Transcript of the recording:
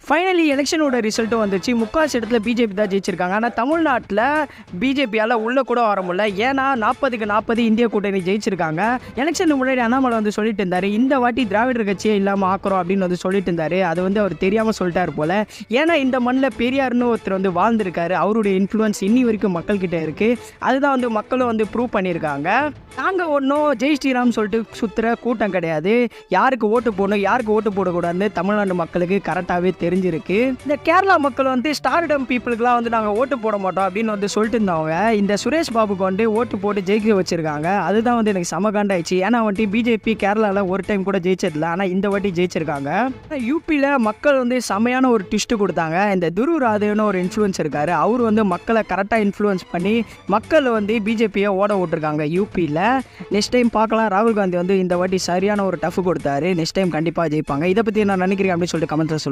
Finally எலெக்ஷனோட ரிசல்ட்டும் வந்துச்சு. முக்கால்வாசி இடத்துல பிஜேபி தான் ஜெயிச்சிருக்காங்க. ஆனால் தமிழ்நாட்டில் பிஜேபியால் உள்ளே கூட வர முடியல. ஏன்னா 40க்கு 40 இந்திய கூட்டணி ஜெயிச்சிருக்காங்க. எலெக்ஷனுக்கு முன்னாடி அண்ணாமலை வந்து சொல்லிட்டு இருந்தார், இந்த வாட்டி திராவிடர் கட்சியே இல்லாமல் ஆக்குறோம் அப்படின்னு வந்து சொல்லிட்டு இருந்தார். அது வந்து அவர் தெரியாமல் சொல்லிட்டார் போல். ஏன்னா இந்த மண்ணில் பெரியார்னு ஒருத்தர் வந்து வாழ்ந்திருக்காரு. அவருடைய இன்ஃப்ளூயன்ஸ் இன்னி வரைக்கும் மக்கள்கிட்ட இருக்குது. அதுதான் வந்து மக்களும் வந்து ப்ரூவ் பண்ணியிருக்காங்க. நாங்கள் ஒன்றும் ஜெய் ஸ்ரீராம் சொல்லிட்டு சுற்றுற கூட்டம் கிடையாது. யாருக்கு ஓட்டு போடணும், யாருக்கு ஓட்டு போடக்கூடாதுன்னு தமிழ்நாடு மக்களுக்கு கரெக்டாகவே தெரிஞ்சிருக்கு. இந்த கேரளா மக்கள் வந்து ஸ்டார்டம் பீப்புளுக்குலாம் வந்து நாங்கள் ஓட்டு போட மாட்டோம் அப்படின்னு வந்து சொல்லிட்டு இருந்தவங்க இந்த சுரேஷ் பாபுக்கு வந்து ஓட்டு போட்டு ஜெயிக்க வச்சிருக்காங்க. அதுதான் வந்து எனக்கு சமகாண்டாயிடுச்சு. ஏன்னா வந்துட்டு பிஜேபி கேரளாவில் ஒரு டைம் கூட ஜெயிச்சதில்லை, ஆனால் இந்த வாட்டி ஜெயிச்சிருக்காங்க. யூபியில் மக்கள் வந்து செமையான ஒரு ட்விஸ்ட்டு கொடுத்தாங்க. இந்த துரு ராதேன்னு ஒரு இன்ஃப்ளூயன்ஸ் இருக்காரு. அவர் வந்து மக்களை கரெக்டாக இன்ஃப்ளூயன்ஸ் பண்ணி மக்கள் வந்து பிஜேபியை ஓட விட்டுருக்காங்க யூபியில். நெக்ஸ்ட் டைம் பார்க்கலாம். ராகுல் காந்தி வந்து இந்த வாட்டி சரியான ஒரு டஃப் கொடுத்தாரு. நெக்ஸ்ட் டைம் கண்டிப்பாக ஜெயிப்பாங்க. இதை பற்றி நான் நினைக்கிறேன் அப்படின்னு சொல்லிட்டு கமெண்ட்ஸில் சொல்லுங்கள்.